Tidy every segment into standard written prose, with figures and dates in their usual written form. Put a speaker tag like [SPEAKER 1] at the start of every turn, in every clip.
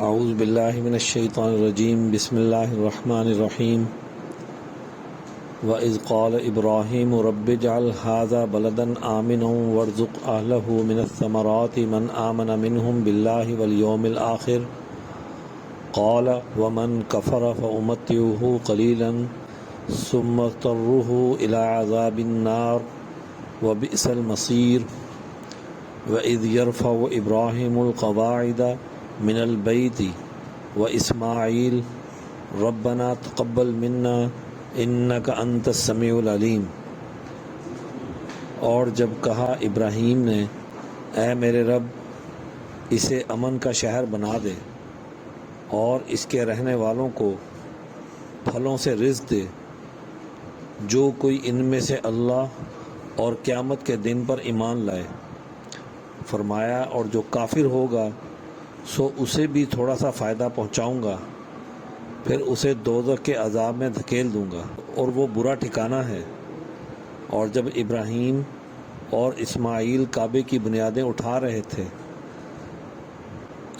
[SPEAKER 1] اعوذ باللہ من الشیطان الرجیم بسم اللہ الرحمن الرحیم وَإِذْ قَالَ إِبْرَاهِيمُ رَبِّ اجْعَلْ هَٰذَا بَلَدًا آمِنًا وَارْزُقْ أَهْلَهُ مِنَ الثَّمَرَاتِ مَنْ آمَنَ مِنْهُمْ بِاللَّهِ وَالْيَوْمِ الْآخِرِ قَالَ وَمَنْ كَفَرَ فَأُمَتِّعُهُ قَلِيلًا ثُمَّ اضْطَرُّهُ إِلَىٰ عَذَابِ النَّارِ وَبِئْسَ الْمَصِيرُ وَإِذْ يَرْفَعُ إِبْرَاهِيمُ الْقَوَاعِدَ من البیت و اسماعیل ربنا تقبل منا انک انت السمیع العلیم۔ اور جب کہا ابراہیم نے اے میرے رب اسے امن کا شہر بنا دے اور اس کے رہنے والوں کو پھلوں سے رزق دے، جو کوئی ان میں سے اللہ اور قیامت کے دن پر ایمان لائے۔ فرمایا اور جو کافر ہوگا سو اسے بھی تھوڑا سا فائدہ پہنچاؤں گا، پھر اسے دوزخ کے عذاب میں دھکیل دوں گا اور وہ برا ٹھکانہ ہے۔ اور جب ابراہیم اور اسماعیل کعبے کی بنیادیں اٹھا رہے تھے،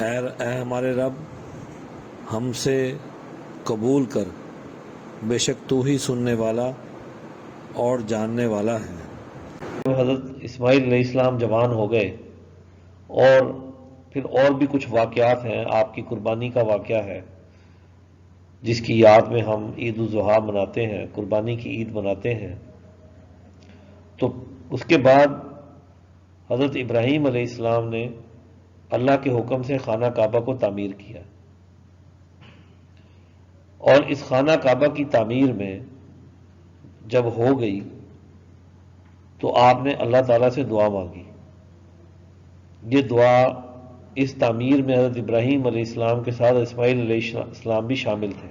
[SPEAKER 1] اے ہمارے رب ہم سے قبول کر، بے شک تو ہی سننے والا اور جاننے والا ہے۔
[SPEAKER 2] حضرت اسماعیل علیہ السلام جوان ہو گئے اور پھر اور بھی کچھ واقعات ہیں۔ آپ کی قربانی کا واقعہ ہے جس کی یاد میں ہم عید الاضحیٰ مناتے ہیں، قربانی کی عید مناتے ہیں۔ تو اس کے بعد حضرت ابراہیم علیہ السلام نے اللہ کے حکم سے خانہ کعبہ کو تعمیر کیا، اور اس خانہ کعبہ کی تعمیر میں جب ہو گئی تو آپ نے اللہ تعالیٰ سے دعا مانگی۔ یہ دعا اس تعمیر میں حضرت ابراہیم علیہ السلام کے ساتھ اسماعیل علیہ السلام بھی شامل تھے،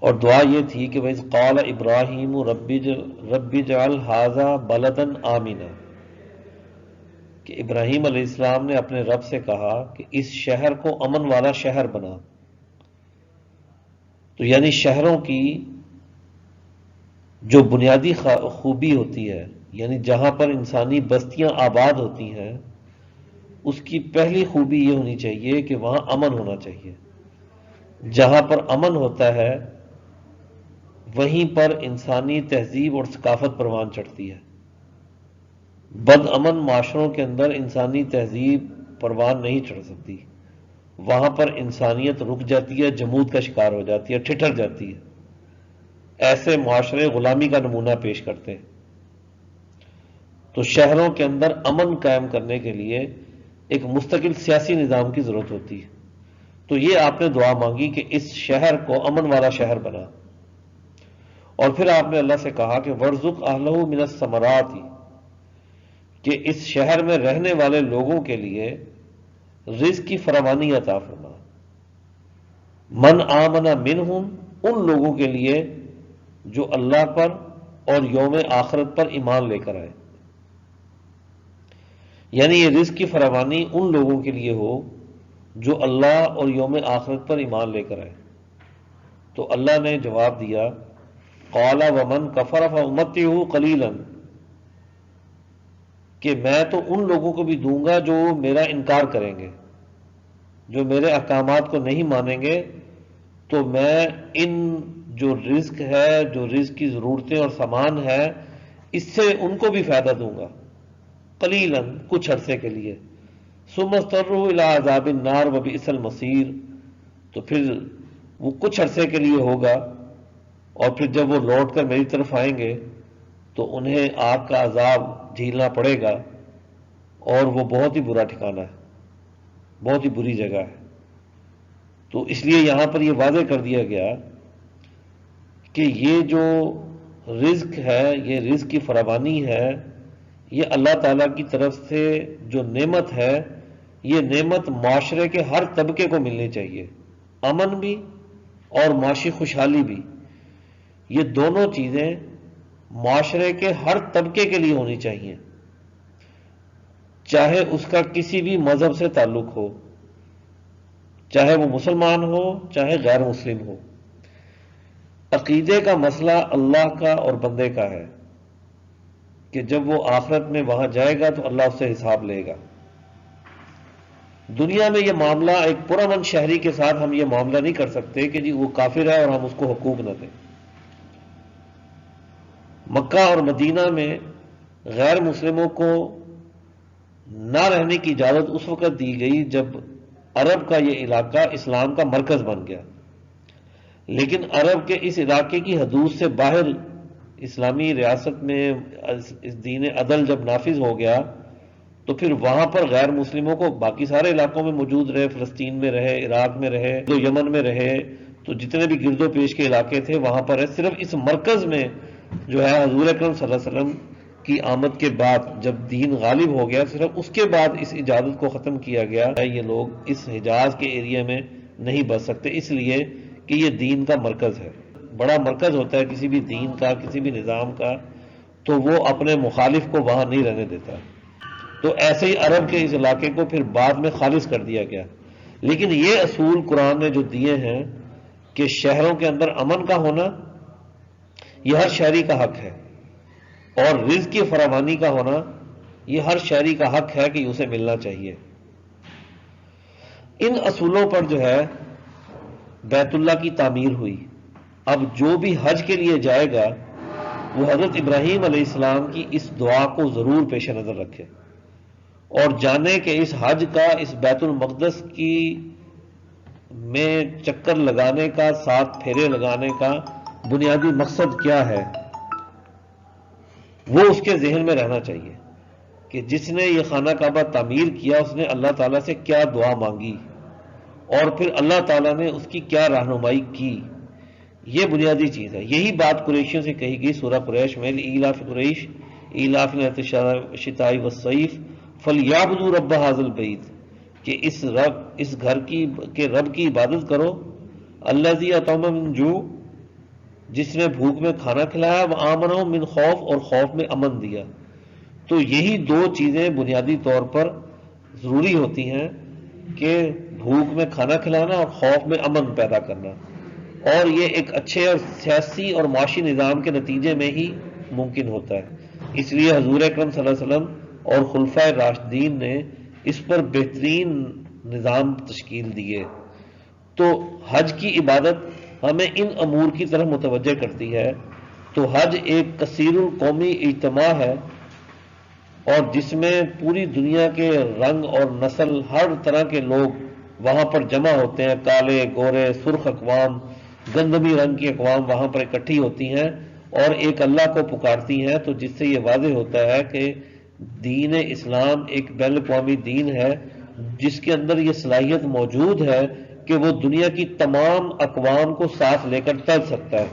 [SPEAKER 2] اور دعا یہ تھی کہ وَإِذْ قَالَ إِبْرَاهِيمُ رَبِّ اجْعَلْ هَٰذَا بَلَدًا آمِنًا، کہ ابراہیم علیہ السلام نے اپنے رب سے کہا کہ اس شہر کو امن والا شہر بنا۔ تو یعنی شہروں کی جو بنیادی خوبی ہوتی ہے، یعنی جہاں پر انسانی بستیاں آباد ہوتی ہیں، اس کی پہلی خوبی یہ ہونی چاہیے کہ وہاں امن ہونا چاہیے۔ جہاں پر امن ہوتا ہے وہیں پر انسانی تہذیب اور ثقافت پروان چڑھتی ہے۔ بد امن معاشروں کے اندر انسانی تہذیب پروان نہیں چڑھ سکتی، وہاں پر انسانیت رک جاتی ہے، جمود کا شکار ہو جاتی ہے، ٹھٹر جاتی ہے۔ ایسے معاشرے غلامی کا نمونہ پیش کرتے ہیں۔ تو شہروں کے اندر امن قائم کرنے کے لیے ایک مستقل سیاسی نظام کی ضرورت ہوتی ہے۔ تو یہ آپ نے دعا مانگی کہ اس شہر کو امن والا شہر بنا، اور پھر آپ نے اللہ سے کہا کہ وَارْزُقْ أَهْلَهُ مِنَ الثَّمَرَاتِ، کہ اس شہر میں رہنے والے لوگوں کے لیے رزق کی فراوانی عطا فرما۔ من آمن منہم، ان لوگوں کے لیے جو اللہ پر اور یوم آخرت پر ایمان لے کر آئے، یعنی یہ رزق کی فراوانی ان لوگوں کے لیے ہو جو اللہ اور یوم آخرت پر ایمان لے کر آئے۔ تو اللہ نے جواب دیا قال ومن کفر فامتعه قلیلا، کہ میں تو ان لوگوں کو بھی دوں گا جو میرا انکار کریں گے، جو میرے احکامات کو نہیں مانیں گے، تو میں ان جو رزق ہے، جو رزق کی ضرورتیں اور سامان ہے، اس سے ان کو بھی فائدہ دوں گا، قلیلا، کچھ عرصے کے لیے، ثم اضطروا الی عذاب النار وبئس المصیر، تو پھر وہ کچھ عرصے کے لیے ہوگا، اور پھر جب وہ لوٹ کر میری طرف آئیں گے تو انہیں آگ کا عذاب جھیلنا پڑے گا، اور وہ بہت ہی برا ٹھکانہ ہے، بہت ہی بری جگہ ہے۔ تو اس لیے یہاں پر یہ واضح کر دیا گیا کہ یہ جو رزق ہے، یہ رزق کی فراوانی ہے، یہ اللہ تعالیٰ کی طرف سے جو نعمت ہے، یہ نعمت معاشرے کے ہر طبقے کو ملنی چاہیے، امن بھی اور معاشی خوشحالی بھی۔ یہ دونوں چیزیں معاشرے کے ہر طبقے کے لیے ہونی چاہیے، چاہے اس کا کسی بھی مذہب سے تعلق ہو، چاہے وہ مسلمان ہو چاہے غیر مسلم ہو۔ عقیدے کا مسئلہ اللہ کا اور بندے کا ہے کہ جب وہ آخرت میں وہاں جائے گا تو اللہ اس سے حساب لے گا۔ دنیا میں یہ معاملہ ایک پرامن شہری کے ساتھ ہم یہ معاملہ نہیں کر سکتے کہ جی وہ کافر ہے اور ہم اس کو حقوق نہ دیں۔ مکہ اور مدینہ میں غیر مسلموں کو نہ رہنے کی اجازت اس وقت دی گئی جب عرب کا یہ علاقہ اسلام کا مرکز بن گیا، لیکن عرب کے اس علاقے کی حدود سے باہر اسلامی ریاست میں اس دین عدل جب نافذ ہو گیا تو پھر وہاں پر غیر مسلموں کو باقی سارے علاقوں میں موجود رہے، فلسطین میں رہے، عراق میں رہے، تو یمن میں رہے، تو جتنے بھی گرد و پیش کے علاقے تھے وہاں پر ہے، صرف اس مرکز میں جو ہے حضور اکرم صلی اللہ علیہ وسلم کی آمد کے بعد جب دین غالب ہو گیا، صرف اس کے بعد اس اجازت کو ختم کیا گیا ہے۔ یہ لوگ اس حجاز کے ایریا میں نہیں بس سکتے، اس لیے کہ یہ دین کا مرکز ہے۔ بڑا مرکز ہوتا ہے کسی بھی دین کا، کسی بھی نظام کا، تو وہ اپنے مخالف کو وہاں نہیں رہنے دیتا۔ تو ایسے ہی عرب کے اس علاقے کو پھر بعد میں خالص کر دیا گیا، لیکن یہ اصول قرآن نے جو دیے ہیں کہ شہروں کے اندر امن کا ہونا یہ ہر شہری کا حق ہے، اور رزق کی فراوانی کا ہونا یہ ہر شہری کا حق ہے کہ اسے ملنا چاہیے۔ ان اصولوں پر جو ہے بیت اللہ کی تعمیر ہوئی۔ اب جو بھی حج کے لیے جائے گا وہ حضرت ابراہیم علیہ السلام کی اس دعا کو ضرور پیش نظر رکھے اور جانے کہ اس حج کا، اس بیت المقدس کی میں چکر لگانے کا، 7 پھیرے لگانے کا بنیادی مقصد کیا ہے، وہ اس کے ذہن میں رہنا چاہیے کہ جس نے یہ خانہ کعبہ تعمیر کیا اس نے اللہ تعالیٰ سے کیا دعا مانگی اور پھر اللہ تعالیٰ نے اس کی کیا رہنمائی کی۔ یہ بنیادی چیز ہے۔ یہی بات قریشیوں سے کہی گئی سورہ قریش میں، ایلاف قریش ایلاف الشتاء والصیف فلیعبدوا رب ھذا البیت، کہ اس گھر کے رب کی عبادت کرو، الذی اطعمهم من جوع، جس نے بھوک میں کھانا کھلایا، وآمنهم من خوف، اور خوف میں امن دیا۔ تو یہی 2 چیزیں بنیادی طور پر ضروری ہوتی ہیں کہ بھوک میں کھانا کھلانا اور خوف میں امن پیدا کرنا، اور یہ ایک اچھے اور سیاسی اور معاشی نظام کے نتیجے میں ہی ممکن ہوتا ہے۔ اس لیے حضور اکرم صلی اللہ علیہ وسلم اور خلفائے راشدین نے اس پر بہترین نظام تشکیل دیے۔ تو حج کی عبادت ہمیں ان امور کی طرف متوجہ کرتی ہے۔ تو حج ایک کثیر القومی اجتماع ہے، اور جس میں پوری دنیا کے رنگ اور نسل، ہر طرح کے لوگ وہاں پر جمع ہوتے ہیں، کالے، گورے، سرخ اقوام، گندمی رنگ کی اقوام وہاں پر اکٹھی ہوتی ہیں اور ایک اللہ کو پکارتی ہیں۔ تو جس سے یہ واضح ہوتا ہے کہ دین اسلام ایک بین الاقوامی دین ہے جس کے اندر یہ صلاحیت موجود ہے کہ وہ دنیا کی تمام اقوام کو ساتھ لے کر چل سکتا ہے۔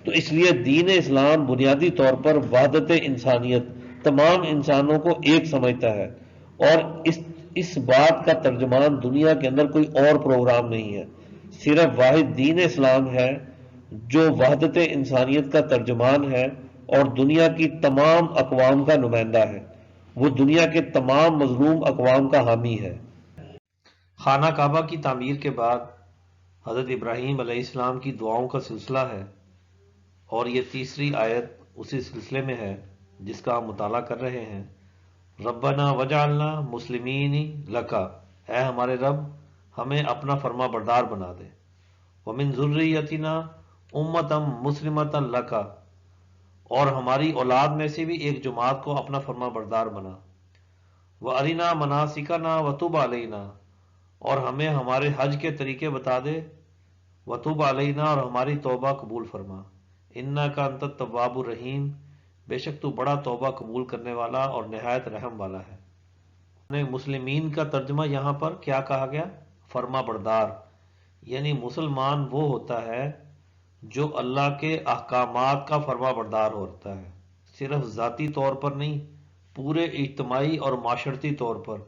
[SPEAKER 2] تو اس لیے دین اسلام بنیادی طور پر وحدت انسانیت، تمام انسانوں کو ایک سمجھتا ہے، اور اس بات کا ترجمان دنیا کے اندر کوئی اور پروگرام نہیں ہے، صرف واحد دین اسلام ہے جو وحدت انسانیت کا ترجمان ہے اور دنیا کی تمام اقوام کا نمائندہ ہے، وہ دنیا کے تمام مظلوم اقوام کا حامی ہے۔ خانہ کعبہ کی تعمیر کے بعد حضرت ابراہیم علیہ السلام کی دعاؤں کا سلسلہ ہے، اور یہ تیسری آیت اسی سلسلے میں ہے جس کا ہم مطالعہ کر رہے ہیں۔ ربنا وجعلنا مسلمین لکا، اے ہمارے رب ہمیں اپنا فرما بردار بنا دے، ومن ذریتنا امتا مسلمتا لکا، اور ہماری اولاد میں سے بھی ایک جماعت کو اپنا فرما بردار بنا، وارنا مناسکنا وتب علینا، اور ہمیں ہمارے حج کے طریقے بتا دے، وتب علینا، اور ہماری توبہ قبول فرما، انک انت التواب الرحیم، بے شک تو بڑا توبہ قبول کرنے والا اور نہایت رحم والا ہے۔ مسلمین کا ترجمہ یہاں پر کیا کہا گیا؟ فرما بردار، یعنی مسلمان وہ ہوتا ہے جو اللہ کے احکامات کا فرما بردار ہوتا ہے، صرف ذاتی طور پر نہیں، پورے اجتماعی اور معاشرتی طور پر،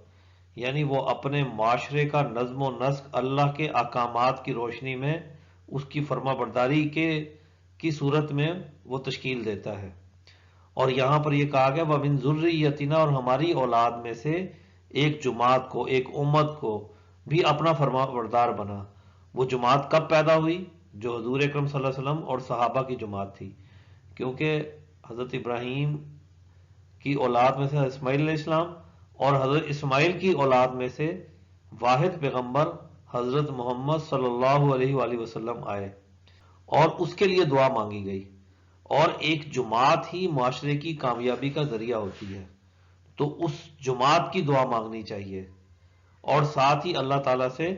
[SPEAKER 2] یعنی وہ اپنے معاشرے کا نظم و نسق اللہ کے احکامات کی روشنی میں اس کی فرما برداری کی صورت میں وہ تشکیل دیتا ہے۔ اور یہاں پر یہ کہا گیا وَمِن ذُرِّيَّتِنَا، اور ہماری اولاد میں سے ایک جماعت کو، ایک امت کو بھی اپنا فرما بردار بنا۔ وہ جماعت کب پیدا ہوئی؟ جو حضور اکرم صلی اللہ علیہ وسلم اور صحابہ کی جماعت تھی، کیونکہ حضرت ابراہیم کی اولاد میں سے اسماعیل علیہ السلام، اور حضرت اسماعیل کی اولاد میں سے
[SPEAKER 1] واحد پیغمبر حضرت محمد صلی اللہ علیہ وآلہ وسلم آئے اور اس کے لیے دعا مانگی گئی، اور ایک جماعت ہی معاشرے کی کامیابی کا ذریعہ ہوتی ہے، تو اس جماعت کی دعا مانگنی چاہیے، اور ساتھ ہی اللہ تعالیٰ سے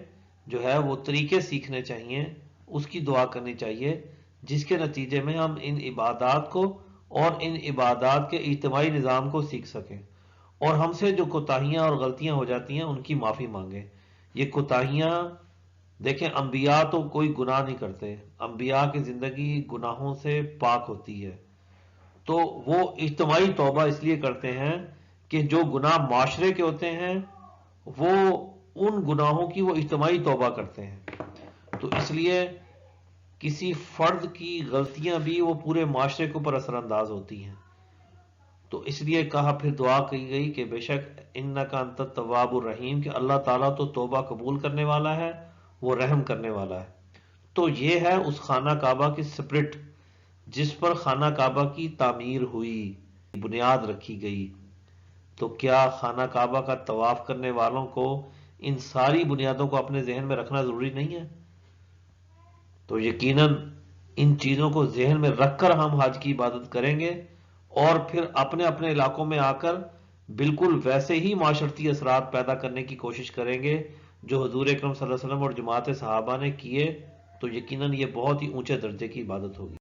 [SPEAKER 1] جو ہے وہ طریقے سیکھنے چاہیے، اس کی دعا کرنی چاہیے جس کے نتیجے میں ہم ان عبادات کو اور ان عبادات کے اجتماعی نظام کو سیکھ سکیں، اور ہم سے جو کوتاہیاں اور غلطیاں ہو جاتی ہیں ان کی معافی مانگیں۔ یہ کوتاہیاں، دیکھیں انبیاء تو کوئی گناہ نہیں کرتے، انبیاء کی زندگی گناہوں سے پاک ہوتی ہے، تو وہ اجتماعی توبہ اس لیے کرتے ہیں کہ جو گناہ معاشرے کے ہوتے ہیں وہ ان گناہوں کی وہ اجتماعی توبہ کرتے ہیں، تو اس لیے کسی فرد کی غلطیاں بھی وہ پورے معاشرے کے اوپر اثر انداز ہوتی ہیں، تو اس لیے کہا، پھر دعا کی گئی کہ بے شک انکا انت التواب الرحیم، کہ اللہ تعالیٰ تو توبہ قبول کرنے والا ہے، وہ رحم کرنے والا ہے۔ تو یہ ہے اس خانہ کعبہ کی سپرٹ جس پر خانہ کعبہ کی تعمیر ہوئی، بنیاد رکھی گئی۔ تو کیا خانہ کعبہ کا طواف کرنے والوں کو ان ساری بنیادوں کو اپنے ذہن میں رکھنا ضروری نہیں ہے؟ تو یقیناً ان چیزوں کو ذہن میں رکھ کر ہم حج کی عبادت کریں گے، اور پھر اپنے اپنے علاقوں میں آ کر بالکل ویسے ہی معاشرتی اثرات پیدا کرنے کی کوشش کریں گے جو حضور اکرم صلی اللہ علیہ وسلم اور جماعت صحابہ نے کیے، تو یقیناً یہ بہت ہی اونچے درجے کی عبادت ہوگی۔